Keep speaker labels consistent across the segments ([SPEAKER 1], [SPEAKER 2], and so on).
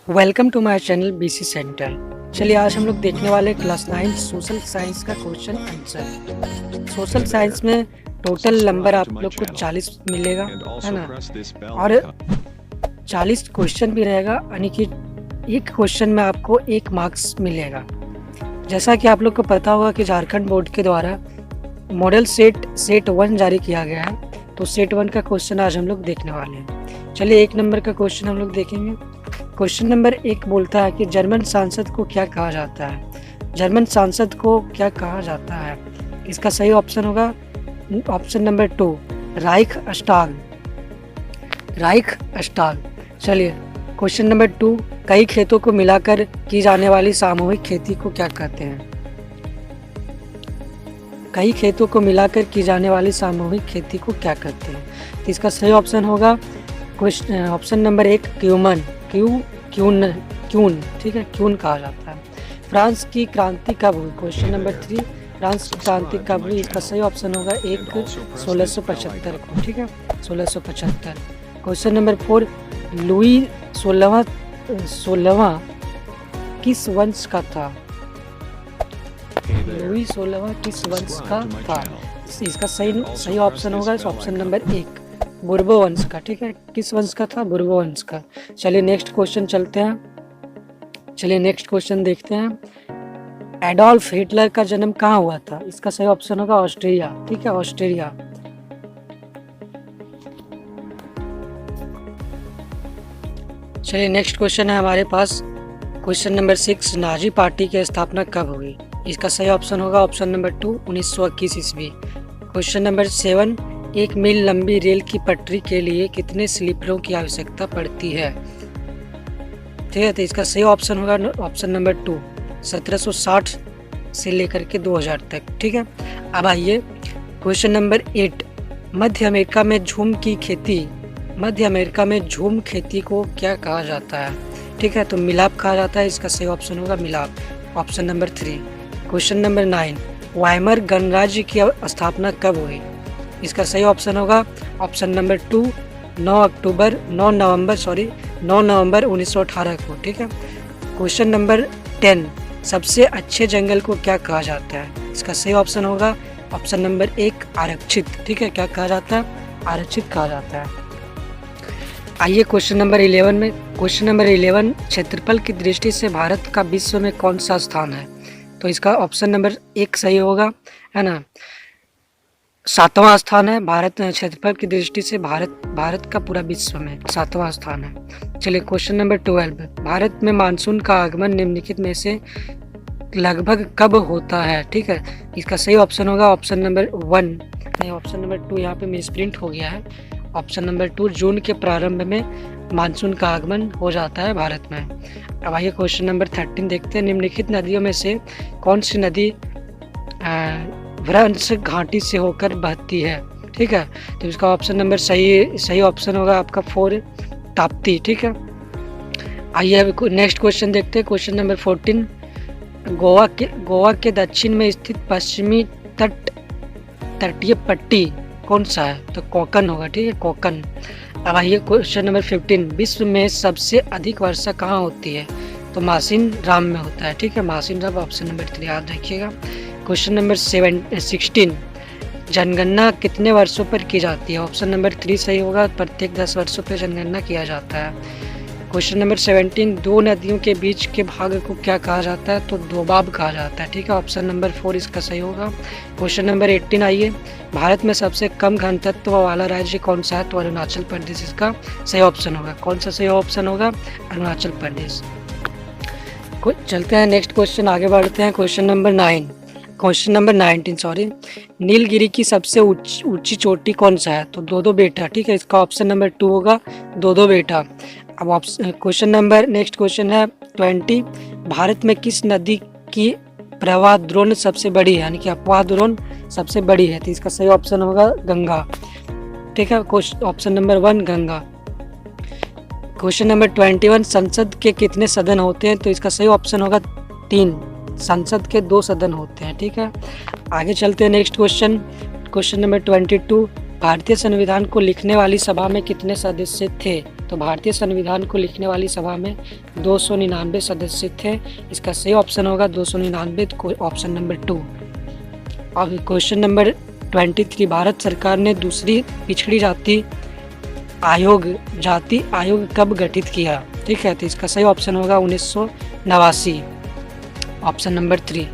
[SPEAKER 1] Welcome to my channel BC centre. चलिए आज हम लोग देखने वाले क्लास 9 सोशल साइंस का क्वेश्चन आंसर। सोशल साइंस में टोटल नंबर आप लोग को 40 मिलेगा, है ना। और 40 क्वेश्चन भी रहेगा, यानी कि एक क्वेश्चन में आपको 1 मार्क्स मिलेगा। जैसा कि आप लोग को पता होगा कि झारखंड बोर्ड के द्वारा मॉडल सेट 1 जारी किया गया है, तो सेट 1 का क्वेश्चन आज हम लोग देखने वाले हैं। चलिए 1 नंबर का क्वेश्चन हम लोग देखेंगे। क्वेश्चन नंबर 1 बोलता है कि जर्मन सांसद को क्या कहा जाता है। जर्मन सांसद को क्या कहा जाता है? इसका सही ऑप्शन होगा ऑप्शन नंबर 2 राइख अष्टाग। चलिए क्वेश्चन नंबर 2, कई खेतों को मिलाकर की जाने वाली सामूहिक खेती को क्या कहते हैं? कई खेतों को मिलाकर की जाने वाली सामूहिक खेती को क्या कहते हैं? तो इसका सही ऑप्शन होगा ऑप्शन नंबर 1 क्यून, ठीक है, क्यून कहा जाता है। फ्रांस की क्रांति कब हुई? क्वेश्चन नंबर 3 फ्रांस की क्रांति कब हुई? इसका सही ऑप्शन होगा 1675 को, ठीक है, 1675। क्वेश्चन नंबर 4 लुई 16वां किस वंश का था? लुई 16वां किस वंश का था? इसका सही ऑप्शन होगा ऑप्शन नंबर 1 बुर्बो वंश का, ठीक है। किस वंश का था? बुर्बो वंश का। चलिए नेक्स्ट क्वेश्चन चलते हैं। चलिए नेक्स्ट क्वेश्चन देखते हैं। एडोल्फ हिटलर का जन्म कहाँ हुआ था? इसका सही ऑप्शन होगा ऑस्ट्रिया, ठीक है, ऑस्ट्रिया। चलिए नेक्स्ट क्वेश्चन है हमारे पास क्वेश्चन नंबर 6 नाजी पार्टी की स्थापना कब हुई? इसका सही ऑप्शन होगा ऑप्शन नंबर 2 1921 ईस्वी। क्वेश्चन नंबर 7 1 मील लंबी रेल की पटरी के लिए कितने स्लीपरों की आवश्यकता पड़ती है? ठीक है, तो इसका सही ऑप्शन होगा ऑप्शन नंबर 2 1760 से लेकर के 2000 तक, ठीक है। अब आइए क्वेश्चन नंबर 8 मध्य अमेरिका में झूम खेती को क्या कहा जाता है? ठीक है, तो मिलाप कहा जाता है। इसका सही ऑप्शन होगा मिलाप, option number 3। Question number 9 Weimar गणराज्य की स्थापना कब हुई? इसका सही ऑप्शन होगा ऑप्शन नंबर 2 9 नवंबर 1918 को, ठीक है। क्वेश्चन नंबर 10 सबसे अच्छे जंगल को क्या कहा जाता है? इसका सही ऑप्शन होगा ऑप्शन नंबर 1 आरक्षित, ठीक है। क्या कहा जाता है? आरक्षित कहा जाता है। आइए क्वेश्चन नंबर 11 में। क्वेश्चन नंबर 11 क्षेत्रफल की दृष्टि से भारत का विश्व में कौन सा स्थान है? तो इसका ऑप्शन नंबर 1 सही होगा, है ना। 7वां स्थान है भारत क्षेत्रफल की दृष्टि से भारत का पूरा विश्व में 7वां स्थान है। चलिए क्वेश्चन नंबर 12 भारत में मानसून का आगमन निम्नलिखित में से लगभग कब होता है? ठीक है, इसका सही ऑप्शन होगा ऑप्शन नंबर 1 नहीं, ऑप्शन नंबर 2 यहाँ पे मिसप्रिंट हो गया है। ऑप्शन नंबर 2 जून के प्रारंभ में मानसून का आगमन हो जाता है भारत में। अब आइए क्वेश्चन नंबर 13 देखते हैं। निम्नलिखित नदियों में से कौन सी नदी व्रंश घाटी से होकर बहती है? ठीक है, तो इसका ऑप्शन नंबर सही ऑप्शन होगा आपका 4 ताप्ती, ठीक है। आइए अब नेक्स्ट क्वेश्चन देखते हैं। क्वेश्चन नंबर 14 गोवा के दक्षिण में स्थित पश्चिमी तटीय पट्टी कौन सा है? तो कोकन होगा, ठीक है, कोकन। अब आइए क्वेश्चन नंबर 15 विश्व में सबसे अधिक वर्षा कहाँ होती है? तो मासिन राम में होता है, ठीक है, मासिन राम, ऑप्शन नंबर 3 याद रखिएगा। क्वेश्चन नंबर 16 जनगणना कितने वर्षों पर की जाती है? ऑप्शन नंबर 3 सही होगा, प्रत्येक 10 वर्षों पर जनगणना किया जाता है। क्वेश्चन नंबर 17 दो नदियों के बीच के भाग को क्या कहा जाता है? तो दोबाब कहा जाता है, ठीक है, ऑप्शन नंबर 4 इसका सही होगा। क्वेश्चन नंबर 18 आइए भारत में सबसे कम घनत्व वाला राज्य कौन सा है? तो अरुणाचल प्रदेश इसका सही ऑप्शन होगा। कौन सा सही ऑप्शन होगा? अरुणाचल प्रदेश। चलते हैं नेक्स्ट क्वेश्चन, आगे बढ़ते हैं। क्वेश्चन नंबर 19 नीलगिरी की सबसे ऊंची चोटी कौन सा है? तो दो बेटा, ठीक है, इसका ऑप्शन नंबर 2 होगा दो बेटा। अब क्वेश्चन नंबर नेक्स्ट क्वेश्चन है 20 भारत में किस नदी की प्रवाह द्रोण सबसे बड़ी है, यानी कि अपवाह द्रोण सबसे बड़ी है? तो इसका सही ऑप्शन होगा गंगा, ठीक है, option number 1 Ganga. Question number 21 संसद के कितने सदन होते हैं? तो इसका सही ऑप्शन होगा 3, संसद के 2 सदन होते हैं, ठीक है। आगे चलते हैं नेक्स्ट क्वेश्चन नंबर 22 भारतीय संविधान को लिखने वाली सभा में कितने सदस्य थे? तो भारतीय संविधान को लिखने वाली सभा में 299 सदस्य थे। इसका सही ऑप्शन होगा 299, ऑप्शन नंबर 2। अब क्वेश्चन नंबर 23, भारत सरकार ने दूसरी पिछड़ी जाति आयोग कब गठित किया? ठीक है, तो इसका सही ऑप्शन होगा 1989, ऑप्शन नंबर 3।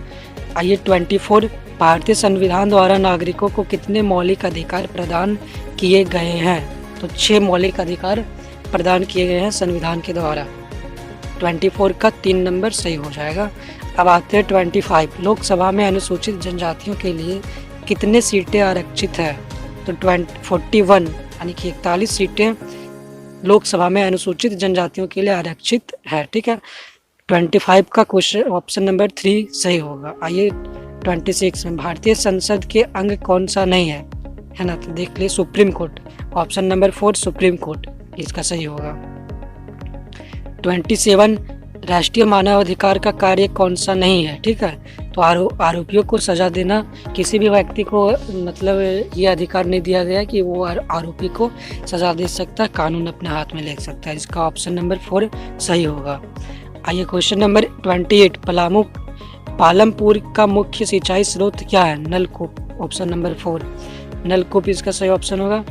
[SPEAKER 1] आइए 24, भारतीय संविधान द्वारा नागरिकों को कितने मौलिक अधिकार प्रदान किए गए हैं? तो 6 मौलिक अधिकार प्रदान किए गए हैं संविधान के द्वारा। 24 का 3 नंबर सही हो जाएगा। अब आते हैं 25, लोकसभा में अनुसूचित जनजातियों के लिए कितने सीटें आरक्षित है? तो 41 यानी कि 41 सीटें लोकसभा में अनुसूचित जनजातियों के लिए आरक्षित है। ठीक है, 25 का क्वेश्चन ऑप्शन नंबर 3 सही होगा। आइए 26 में, भारतीय संसद के अंग कौन सा नहीं है ना? तो देख लिए supreme court, option number 4 supreme court इसका सही होगा। 27, राष्ट्रीय मानव अधिकार का कार्य कौन सा नहीं है? ठीक है, तो आरोपियों को सजा देना, किसी भी व्यक्ति को मतलब ये अधिकार नहीं दिया गया कि वो आरोपी को सजा दे सकता है, कानून अपने हाथ में ले सकता है। इसका ऑप्शन नंबर 4 सही होगा। आइए क्वेश्चन नंबर 28, पालमपुर का मुख्य सिंचाई स्रोत क्या है? नलकूप, ऑप्शन नंबर 4 नलकूप इसका सही ऑप्शन होगा।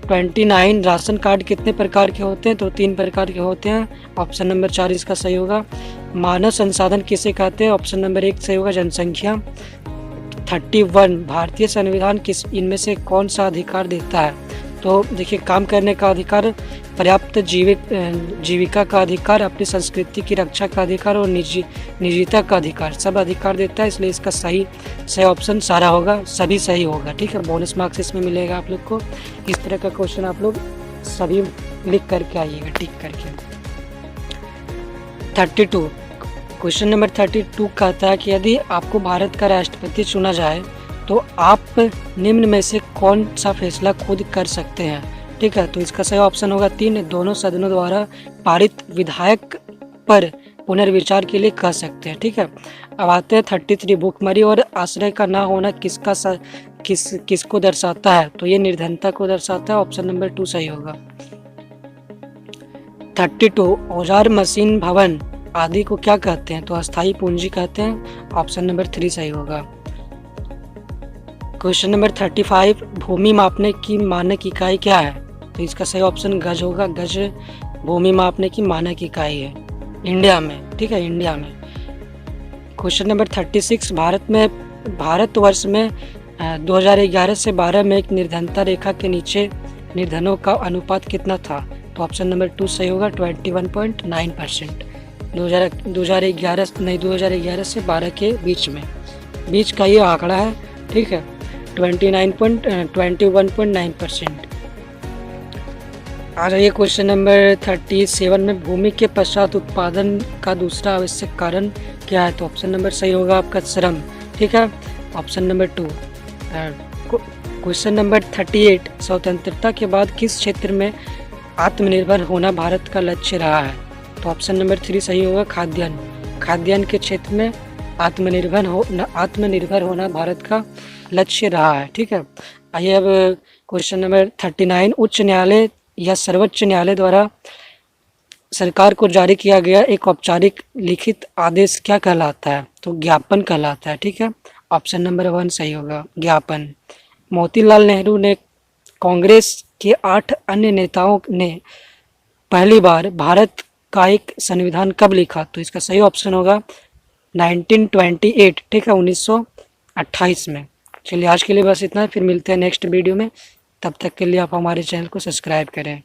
[SPEAKER 1] 29, राशन कार्ड कितने प्रकार के होते हैं? तो 3 प्रकार के होते हैं, ऑप्शन नंबर 4 इसका सही होगा। मानव संसाधन किसे कहते हैं? ऑप्शन नंबर 1 सही होगा, जनसंख्या। 31, भारतीय संविधान इनमें से कौन सा अधिकार देता है? तो देखिए, काम करने का अधिकार, पर्याप्त जीविका का अधिकार, अपनी संस्कृति की रक्षा का अधिकार और निजता का अधिकार, सब अधिकार देता है। इसलिए इसका सही ऑप्शन सारा होगा, सभी सही होगा। ठीक है, बोनस मार्क्स इसमें मिलेगा आप लोग को। इस तरह का क्वेश्चन आप लोग सभी लिख करके आइएगा, टिक करके। 32, क्वेश्चन नंबर 32 कहता है कि यदि आपको भारत का राष्ट्रपति चुना जाए तो आप निम्न में से कौन सा फैसला खुद कर सकते हैं? ठीक है, तो इसका सही ऑप्शन होगा 3, दोनों सदनों द्वारा पारित विधेयक पर पुनर्विचार के लिए कह सकते हैं। ठीक है, अब आते हैं 33, भूखमरी और आश्रय का ना होना किसको दर्शाता है? तो ये निर्धनता को दर्शाता है, ऑप्शन नंबर 2 सही होगा। 32, औजार, मशीन, भवन आदि को क्या कहते हैं? तो अस्थायी पूंजी कहते हैं, ऑप्शन नंबर 3 सही होगा। क्वेश्चन नंबर 35, भूमि मापने की मानक इकाई क्या है? तो इसका सही ऑप्शन गज होगा, गज भूमि मापने की मानक इकाई है इंडिया में। ठीक है, इंडिया में। क्वेश्चन नंबर 36, भारतवर्ष में 2011 से 12 में एक निर्धनता रेखा के नीचे निर्धनों का अनुपात कितना था? तो ऑप्शन नंबर 2 सही होगा, 21.9%। 2011 से 12 के बीच का ये आंकड़ा है। ठीक है, 21.9%। आ जाइए क्वेश्चन नंबर 37 में, भूमि के पश्चात उत्पादन का दूसरा आवश्यक कारण क्या है? तो ऑप्शन नंबर सही होगा आपका श्रम। ठीक है, ऑप्शन नंबर 2। क्वेश्चन नंबर 38, स्वतंत्रता के बाद किस क्षेत्र में आत्मनिर्भर होना भारत का लक्ष्य रहा है? तो ऑप्शन नंबर 3 सही होगा, खाद्यान्न के क्षेत्र में आत्मनिर्भर होना भारत का लक्ष्य रहा है। ठीक है, आइए अब क्वेश्चन नंबर 39, उच्च न्यायालय या सर्वोच्च न्यायालय द्वारा सरकार को जारी किया गया एक औपचारिक लिखित आदेश क्या कहलाता है? तो ज्ञापन कहलाता है। ठीक है, ऑप्शन नंबर 1 सही होगा, ज्ञापन। मोतीलाल नेहरू ने कांग्रेस के 8 अन्य नेताओं ने पहली बार भारत का एक संविधान कब लिखा? तो इसका सही ऑप्शन होगा 1928। ठीक है, 1928 में। चलिए आज के लिए बस इतना, फिर मिलते हैं नेक्स्ट वीडियो में। तब तक के लिए आप हमारे चैनल को सब्सक्राइब करें।